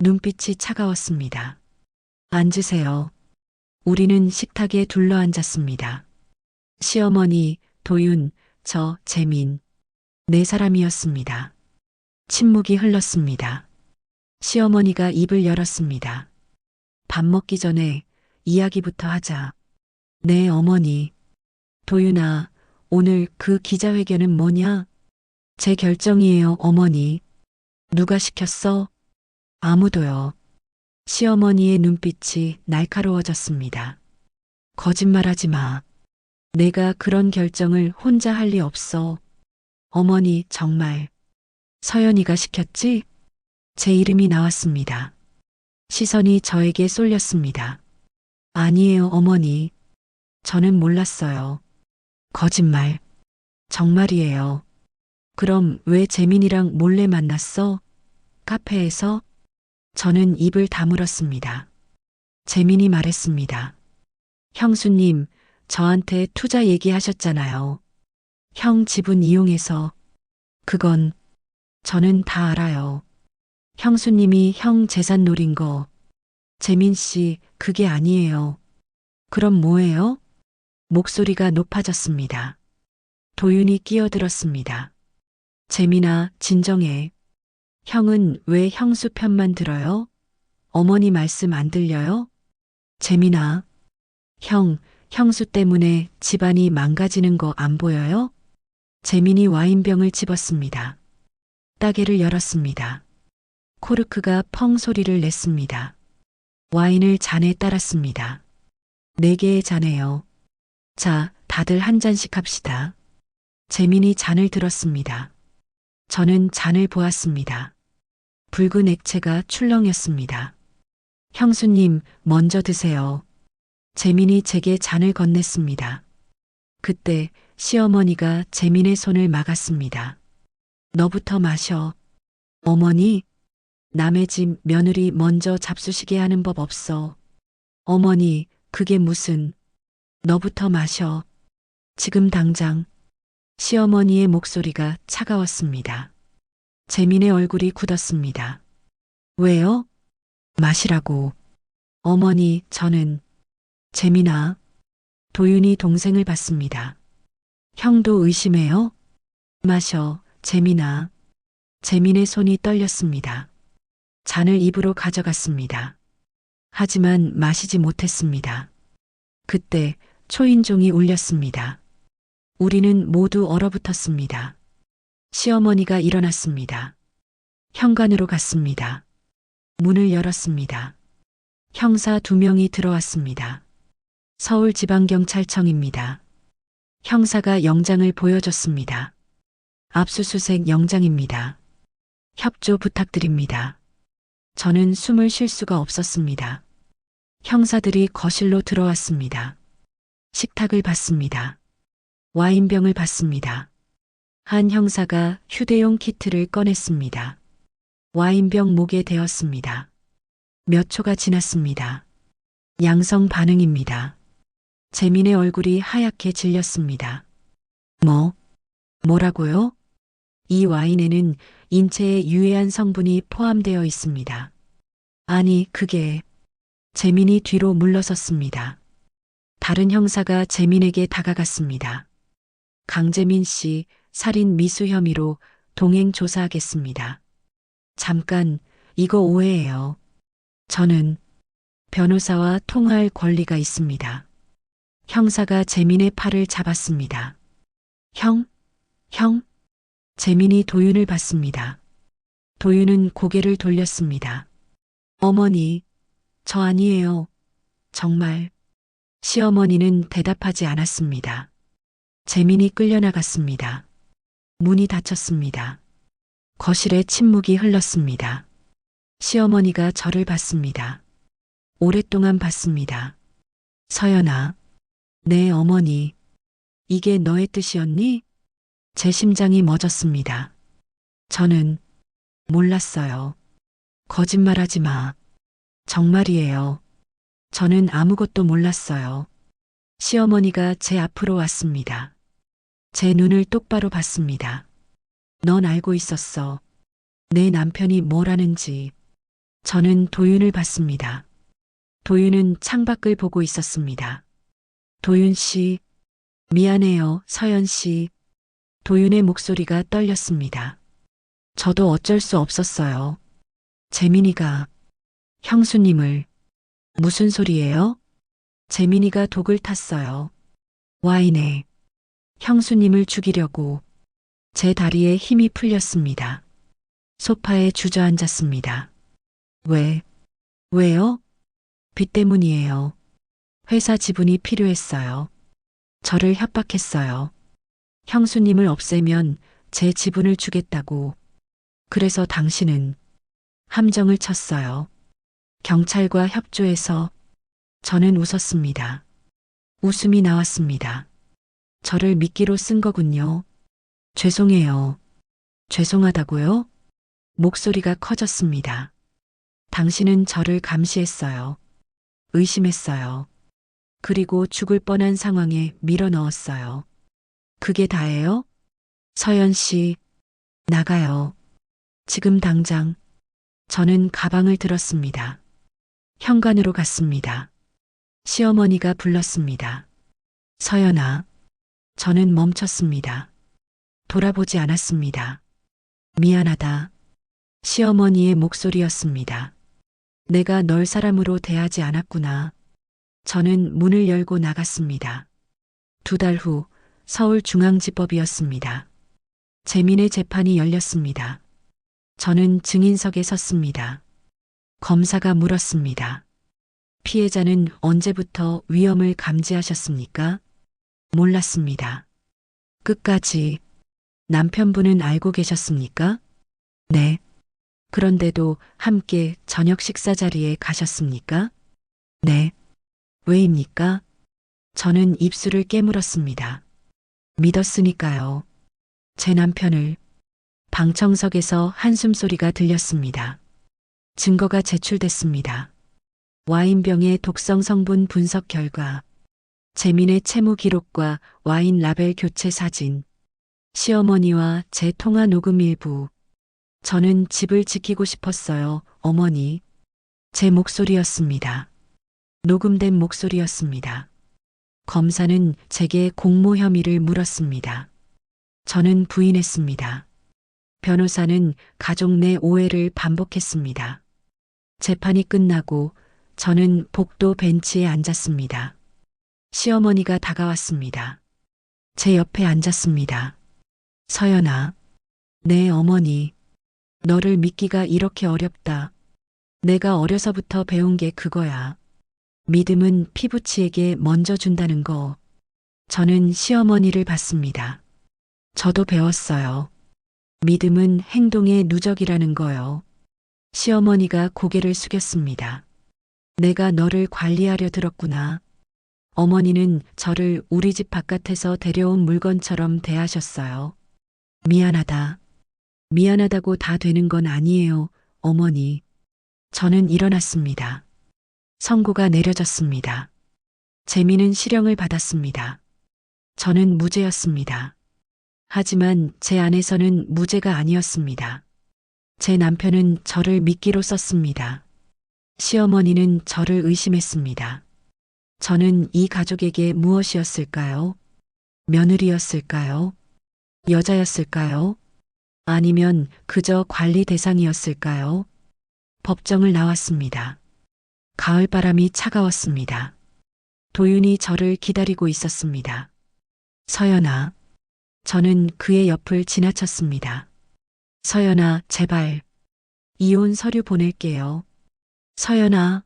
A: 눈빛이 차가웠습니다. 앉으세요. 우리는 식탁에 둘러앉았습니다. 시어머니, 도윤, 저, 재민. 네 사람이었습니다. 침묵이 흘렀습니다. 시어머니가 입을 열었습니다. 밥 먹기 전에 이야기부터 하자. 네, 어머니. 도윤아, 오늘 그 기자회견은 뭐냐? 제 결정이에요, 어머니. 누가 시켰어? 아무도요. 시어머니의 눈빛이 날카로워졌습니다. 거짓말하지 마. 내가 그런 결정을 혼자 할 리 없어. 어머니, 정말. 서연이가 시켰지? 제 이름이 나왔습니다. 시선이 저에게 쏠렸습니다. 아니에요, 어머니. 저는 몰랐어요. 거짓말. 정말이에요. 그럼 왜 재민이랑 몰래 만났어? 카페에서? 저는 입을 다물었습니다. 재민이 말했습니다. 형수님, 저한테 투자 얘기하셨잖아요. 형 지분 이용해서. 그건 저는 다 알아요. 형수님이 형 재산 노린 거. 재민 씨, 그게 아니에요. 그럼 뭐예요? 목소리가 높아졌습니다. 도윤이 끼어들었습니다. 재민아, 진정해. 형은 왜 형수 편만 들어요? 어머니 말씀 안 들려요? 재민아, 형수 때문에 집안이 망가지는 거 안 보여요? 재민이 와인병을 집었습니다. 따개를 열었습니다. 코르크가 펑 소리를 냈습니다. 와인을 잔에 따랐습니다. 4개의 잔에요. 자, 다들 한 잔씩 합시다. 재민이 잔을 들었습니다. 저는 잔을 보았습니다. 붉은 액체가 출렁였습니다. 형수님, 먼저 드세요. 재민이 제게 잔을 건넸습니다. 그때 시어머니가 재민의 손을 막았습니다. 너부터 마셔. 어머니, 남의 집 며느리 먼저 잡수시게 하는 법 없어. 어머니, 그게 무슨. 너부터 마셔. 지금 당장. 시어머니의 목소리가 차가웠습니다. 재민의 얼굴이 굳었습니다. 왜요? 마시라고. 어머니, 저는. 재민아. 도윤이 동생을 봤습니다. 형도 의심해요? 마셔, 재민아. 재민의 손이 떨렸습니다. 잔을 입으로 가져갔습니다. 하지만 마시지 못했습니다. 그때 초인종이 울렸습니다. 우리는 모두 얼어붙었습니다. 시어머니가 일어났습니다. 현관으로 갔습니다. 문을 열었습니다. 형사 2명이 들어왔습니다. 서울지방경찰청입니다. 형사가 영장을 보여줬습니다. 압수수색 영장입니다. 협조 부탁드립니다. 저는 숨을 쉴 수가 없었습니다. 형사들이 거실로 들어왔습니다. 식탁을 봤습니다. 와인병을 봤습니다. 한 형사가 휴대용 키트를 꺼냈습니다. 와인병 목에 대었습니다. 몇 초가 지났습니다. 양성 반응입니다. 재민의 얼굴이 하얗게 질렸습니다. 뭐라고요? 이 와인에는 인체에 유해한 성분이 포함되어 있습니다. 아니, 그게 재민이 뒤로 물러섰습니다. 다른 형사가 재민에게 다가갔습니다. 강재민 씨 살인 미수 혐의로 동행 조사하겠습니다. 잠깐, 이거 오해예요. 저는 변호사와 통화할 권리가 있습니다. 형사가 재민의 팔을 잡았습니다. 형? 형? 재민이 도윤을 봤습니다. 도윤은 고개를 돌렸습니다. 어머니, 저 아니에요. 정말. 시어머니는 대답하지 않았습니다. 재민이 끌려나갔습니다. 문이 닫혔습니다. 거실에 침묵이 흘렀습니다. 시어머니가 저를 봤습니다. 오랫동안 봤습니다. 서연아, 네 어머니, 이게 너의 뜻이었니? 제 심장이 멎었습니다. 저는 몰랐어요. 거짓말하지 마. 정말이에요. 저는 아무것도 몰랐어요. 시어머니가 제 앞으로 왔습니다. 제 눈을 똑바로 봤습니다. 넌 알고 있었어. 내 남편이 뭘 하는지. 저는 도윤을 봤습니다. 도윤은 창밖을 보고 있었습니다. 도윤 씨, 미안해요, 서연 씨. 도윤의 목소리가 떨렸습니다. 저도 어쩔 수 없었어요. 재민이가 형수님을 무슨 소리예요? 재민이가 독을 탔어요. 와인에 형수님을 죽이려고. 제 다리에 힘이 풀렸습니다. 소파에 주저앉았습니다. 왜요? 빚 때문이에요. 회사 지분이 필요했어요. 저를 협박했어요. 형수님을 없애면 제 지분을 주겠다고. 그래서 당신은 함정을 쳤어요. 경찰과 협조해서. 저는 웃었습니다. 웃음이 나왔습니다. 저를 미끼로 쓴 거군요. 죄송해요. 죄송하다고요? 목소리가 커졌습니다. 당신은 저를 감시했어요. 의심했어요. 그리고 죽을 뻔한 상황에 밀어 넣었어요. 그게 다예요? 서연 씨, 나가요. 지금 당장. 저는 가방을 들었습니다. 현관으로 갔습니다. 시어머니가 불렀습니다. 서연아. 저는 멈췄습니다. 돌아보지 않았습니다. 미안하다. 시어머니의 목소리였습니다. 내가 널 사람으로 대하지 않았구나. 저는 문을 열고 나갔습니다. 2달 후 서울중앙지법이었습니다. 재민의 재판이 열렸습니다. 저는 증인석에 섰습니다. 검사가 물었습니다. 피해자는 언제부터 위험을 감지하셨습니까? 몰랐습니다. 끝까지. 남편분은 알고 계셨습니까? 네. 그런데도 함께 저녁 식사 자리에 가셨습니까? 네. 왜입니까? 저는 입술을 깨물었습니다. 믿었으니까요. 제 남편을. 방청석에서 한숨소리가 들렸습니다. 증거가 제출됐습니다. 와인병의 독성 성분 분석 결과, 재민의 채무 기록과 와인 라벨 교체 사진, 시어머니와 제 통화 녹음 일부. 저는 집을 지키고 싶었어요, 어머니. 제 목소리였습니다. 녹음된 목소리였습니다. 검사는 제게 공모 혐의를 물었습니다. 저는 부인했습니다. 변호사는 가족 내 오해를 반복했습니다. 재판이 끝나고 저는 복도 벤치에 앉았습니다. 시어머니가 다가왔습니다. 제 옆에 앉았습니다. 서연아. 네, 어머니. 너를 믿기가 이렇게 어렵다. 내가 어려서부터 배운 게 그거야. 믿음은 피부치에게 먼저 준다는 거. 저는 시어머니를 봤습니다. 저도 배웠어요. 믿음은 행동의 누적이라는 거요. 시어머니가 고개를 숙였습니다. 내가 너를 관리하려 들었구나. 어머니는 저를 우리 집 바깥에서 데려온 물건처럼 대하셨어요. 미안하다. 미안하다고 다 되는 건 아니에요, 어머니. 저는 일어났습니다. 선고가 내려졌습니다. 재민은 실형을 받았습니다. 저는 무죄였습니다. 하지만 제 안에서는 무죄가 아니었습니다. 제 남편은 저를 미끼로 썼습니다. 시어머니는 저를 의심했습니다. 저는 이 가족에게 무엇이었을까요? 며느리였을까요? 여자였을까요? 아니면 그저 관리 대상이었을까요? 법정을 나왔습니다. 가을바람이 차가웠습니다. 도윤이 저를 기다리고 있었습니다. 서연아. 저는 그의 옆을 지나쳤습니다. 서연아, 제발. 이혼 서류 보낼게요. 서연아.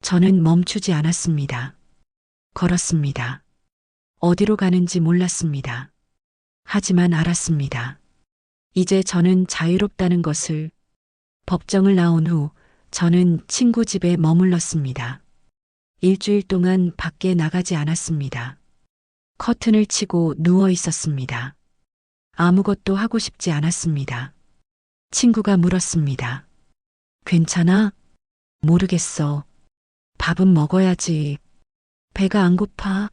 A: 저는 멈추지 않았습니다. 걸었습니다. 어디로 가는지 몰랐습니다. 하지만 알았습니다. 이제 저는 자유롭다는 것을. 법정을 나온 후 저는 친구 집에 머물렀습니다. 일주일 동안 밖에 나가지 않았습니다. 커튼을 치고 누워 있었습니다. 아무것도 하고 싶지 않았습니다. 친구가 물었습니다. 괜찮아? 모르겠어. 밥은 먹어야지. 배가 안 고파?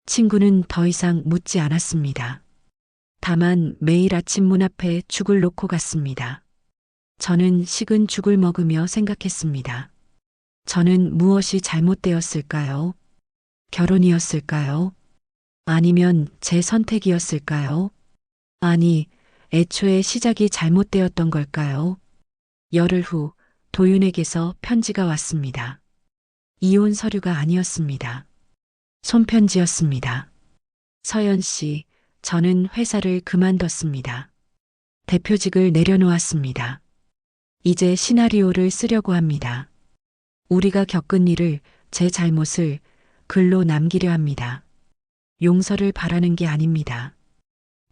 A: 친구는 더 이상 묻지 않았습니다. 다만 매일 아침 문 앞에 죽을 놓고 갔습니다. 저는 식은 죽을 먹으며 생각했습니다. 저는 무엇이 잘못되었을까요? 결혼이었을까요? 아니면 제 선택이었을까요? 아니, 애초에 시작이 잘못되었던 걸까요? 열흘 후 도윤에게서 편지가 왔습니다. 이혼 서류가 아니었습니다. 손편지였습니다. 서연 씨, 저는 회사를 그만뒀습니다. 대표직을 내려놓았습니다. 이제 시나리오를 쓰려고 합니다. 우리가 겪은 일을, 제 잘못을 글로 남기려 합니다. 용서를 바라는 게 아닙니다.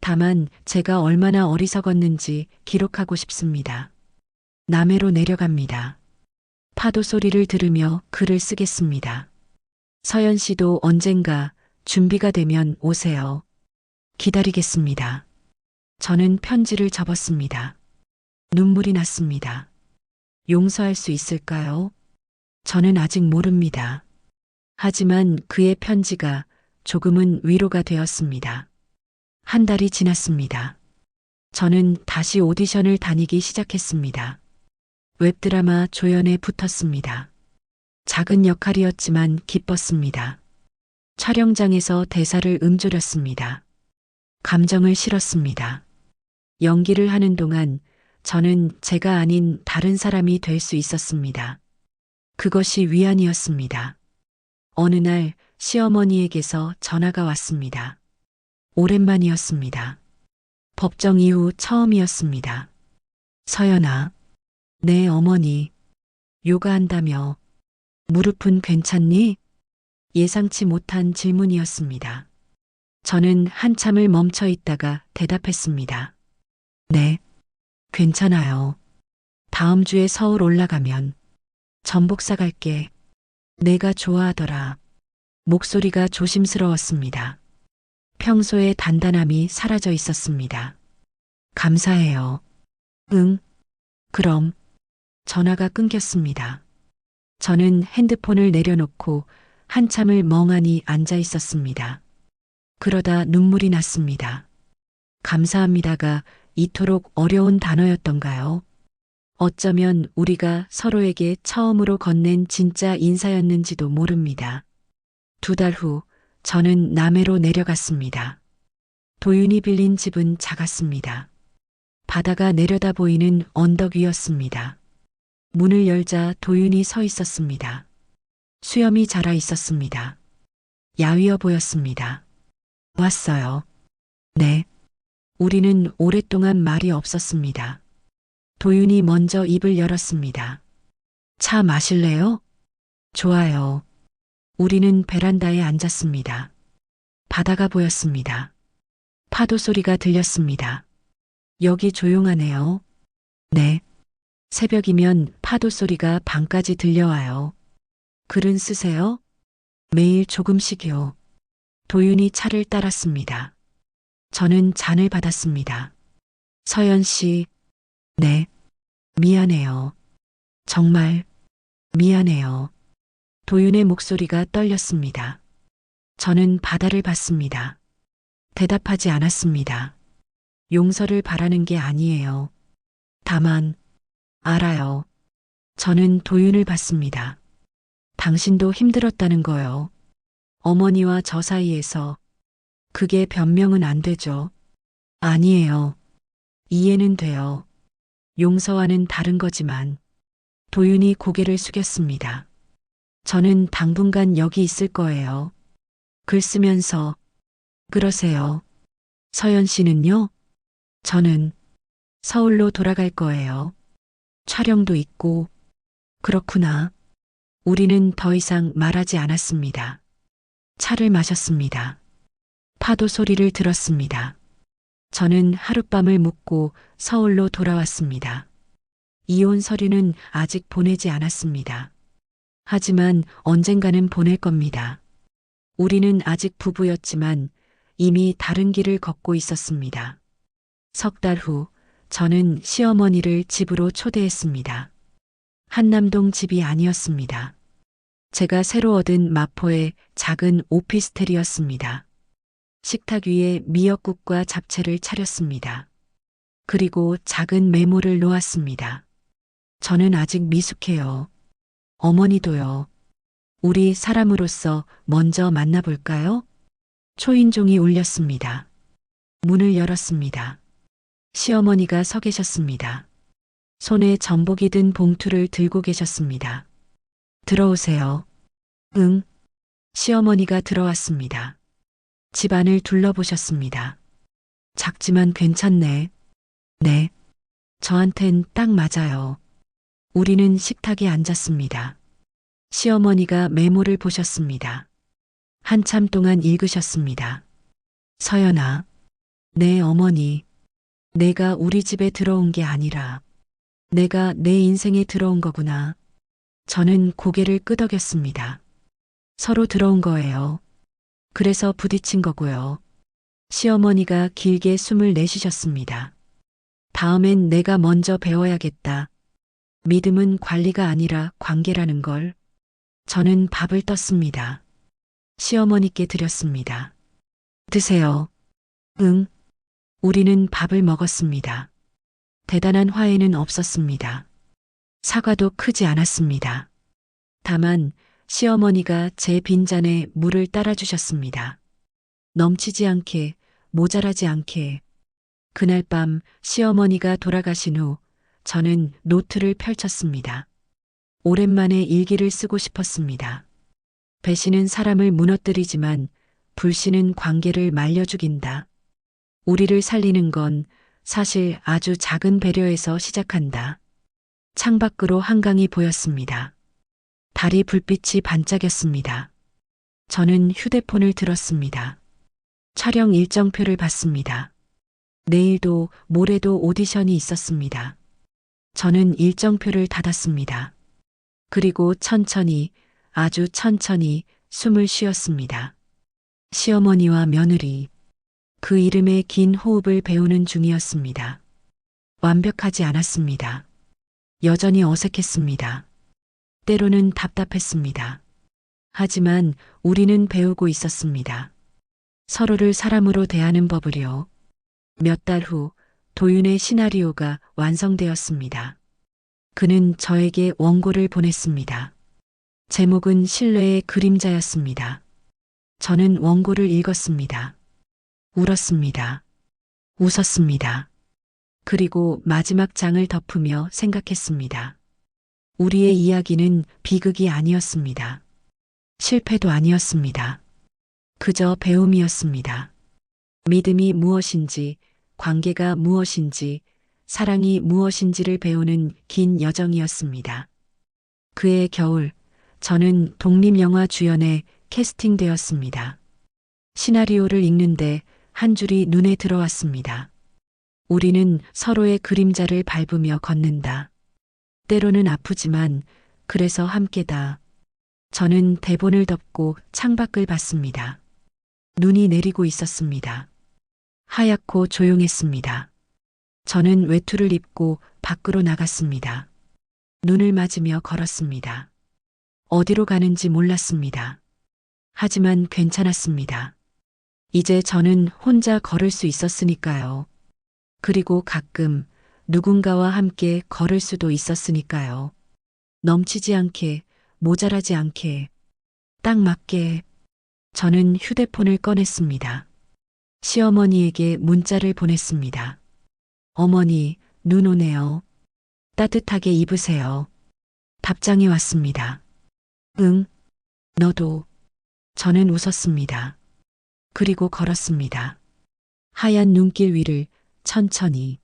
A: 다만 제가 얼마나 어리석었는지 기록하고 싶습니다. 남해로 내려갑니다. 파도 소리를 들으며 글을 쓰겠습니다. 서연 씨도 언젠가 준비가 되면 오세요. 기다리겠습니다. 저는 편지를 접었습니다. 눈물이 났습니다. 용서할 수 있을까요? 저는 아직 모릅니다. 하지만 그의 편지가 조금은 위로가 되었습니다. 한 달이 지났습니다. 저는 다시 오디션을 다니기 시작했습니다. 웹드라마 조연에 붙었습니다. 작은 역할이었지만 기뻤습니다. 촬영장에서 대사를 음조렸습니다. 감정을 실었습니다. 연기를 하는 동안 저는 제가 아닌 다른 사람이 될 수 있었습니다. 그것이 위안이었습니다. 어느 날 시어머니에게서 전화가 왔습니다. 오랜만이었습니다. 법정 이후 처음이었습니다. 서연아, 내 어머니, 요가한다며. 무릎은 괜찮니? 예상치 못한 질문이었습니다. 저는 한참을 멈춰 있다가 대답했습니다. 네, 괜찮아요. 다음 주에 서울 올라가면 전복 사갈게. 내가 좋아하더라. 목소리가 조심스러웠습니다. 평소의 단단함이 사라져 있었습니다. 감사해요. 응, 그럼. 전화가 끊겼습니다. 저는 핸드폰을 내려놓고 한참을 멍하니 앉아 있었습니다. 그러다 눈물이 났습니다. 감사합니다가 이토록 어려운 단어였던가요? 어쩌면 우리가 서로에게 처음으로 건넨 진짜 인사였는지도 모릅니다. 2달 후 저는 남해로 내려갔습니다. 도윤이 빌린 집은 작았습니다. 바다가 내려다 보이는 언덕 위였습니다. 문을 열자 도윤이 서 있었습니다. 수염이 자라 있었습니다. 야위어 보였습니다. 왔어요. 네. 우리는 오랫동안 말이 없었습니다. 도윤이 먼저 입을 열었습니다. 차 마실래요? 좋아요. 우리는 베란다에 앉았습니다. 바다가 보였습니다. 파도 소리가 들렸습니다. 여기 조용하네요. 네. 새벽이면 파도 소리가 방까지 들려와요. 글은 쓰세요? 매일 조금씩요. 도윤이 차를 따랐습니다. 저는 잔을 받았습니다. 서연 씨, 네. 미안해요. 정말 미안해요. 도윤의 목소리가 떨렸습니다. 저는 바다를 봤습니다. 대답하지 않았습니다. 용서를 바라는 게 아니에요. 다만, 알아요. 저는 도윤을 받습니다. 당신도 힘들었다는 거요. 어머니와 저 사이에서 그게 변명은 안 되죠. 아니에요. 이해는 돼요. 용서와는 다른 거지만 도윤이 고개를 숙였습니다. 저는 당분간 여기 있을 거예요. 글 쓰면서 그러세요. 서연 씨는요? 저는 서울로 돌아갈 거예요. 촬영도 있고 그렇구나. 우리는 더 이상 말하지 않았습니다. 차를 마셨습니다. 파도 소리를 들었습니다. 저는 하룻밤을 묵고 서울로 돌아왔습니다. 이혼 서류는 아직 보내지 않았습니다. 하지만 언젠가는 보낼 겁니다. 우리는 아직 부부였지만 이미 다른 길을 걷고 있었습니다. 석 달 후 저는 시어머니를 집으로 초대했습니다. 한남동 집이 아니었습니다. 제가 새로 얻은 마포의 작은 오피스텔이었습니다. 식탁 위에 미역국과 잡채를 차렸습니다. 그리고 작은 메모를 놓았습니다. 저는 아직 미숙해요. 어머니도요. 우리 사람으로서 먼저 만나볼까요? 초인종이 울렸습니다. 문을 열었습니다. 시어머니가 서 계셨습니다. 손에 전복이 든 봉투를 들고 계셨습니다. 들어오세요. 응. 시어머니가 들어왔습니다. 집안을 둘러보셨습니다. 작지만 괜찮네. 네. 저한텐 딱 맞아요. 우리는 식탁에 앉았습니다. 시어머니가 메모를 보셨습니다. 한참 동안 읽으셨습니다. 서연아, 내 어머니, 내가 우리 집에 들어온 게 아니라 내가 내 인생에 들어온 거구나. 저는 고개를 끄덕였습니다. 서로 들어온 거예요. 그래서 부딪힌 거고요. 시어머니가 길게 숨을 내쉬셨습니다. 다음엔 내가 먼저 배워야겠다. 믿음은 관리가 아니라 관계라는 걸. 저는 밥을 떴습니다. 시어머니께 드렸습니다. 드세요. 응. 우리는 밥을 먹었습니다. 대단한 화해는 없었습니다. 사과도 크지 않았습니다. 다만 시어머니가 제 빈잔에 물을 따라주셨습니다. 넘치지 않게, 모자라지 않게. 그날 밤 시어머니가 돌아가신 후 저는 노트를 펼쳤습니다. 오랜만에 일기를 쓰고 싶었습니다. 배신은 사람을 무너뜨리지만 불신은 관계를 말려 죽인다. 우리를 살리는 건 사실 아주 작은 배려에서 시작한다. 창밖으로 한강이 보였습니다. 달이 불빛이 반짝였습니다. 저는 휴대폰을 들었습니다. 촬영 일정표를 봤습니다. 내일도 모레도 오디션이 있었습니다. 저는 일정표를 닫았습니다. 그리고 천천히, 아주 천천히 숨을 쉬었습니다. 시어머니와 며느리, 그 이름의 긴 호흡을 배우는 중이었습니다. 완벽하지 않았습니다. 여전히 어색했습니다. 때로는 답답했습니다. 하지만 우리는 배우고 있었습니다. 서로를 사람으로 대하는 법을요. 몇 달 후 도윤의 시나리오가 완성되었습니다. 그는 저에게 원고를 보냈습니다. 제목은 신뢰의 그림자였습니다. 저는 원고를 읽었습니다. 울었습니다. 웃었습니다. 그리고 마지막 장을 덮으며 생각했습니다. 우리의 이야기는 비극이 아니었습니다. 실패도 아니었습니다. 그저 배움이었습니다. 믿음이 무엇인지, 관계가 무엇인지, 사랑이 무엇인지를 배우는 긴 여정이었습니다. 그해 겨울, 저는 독립영화 주연에 캐스팅되었습니다. 시나리오를 읽는데 한 줄이 눈에 들어왔습니다. 우리는 서로의 그림자를 밟으며 걷는다. 때로는 아프지만 그래서 함께다. 저는 대본을 덮고 창밖을 봤습니다. 눈이 내리고 있었습니다. 하얗고 조용했습니다. 저는 외투를 입고 밖으로 나갔습니다. 눈을 맞으며 걸었습니다. 어디로 가는지 몰랐습니다. 하지만 괜찮았습니다. 이제 저는 혼자 걸을 수 있었으니까요. 그리고 가끔 누군가와 함께 걸을 수도 있었으니까요. 넘치지 않게, 모자라지 않게, 딱 맞게. 저는 휴대폰을 꺼냈습니다. 시어머니에게 문자를 보냈습니다. 어머니, 눈 오네요. 따뜻하게 입으세요. 답장이 왔습니다. 응, 너도. 저는 웃었습니다. 그리고 걸었습니다. 하얀 눈길 위를 천천히.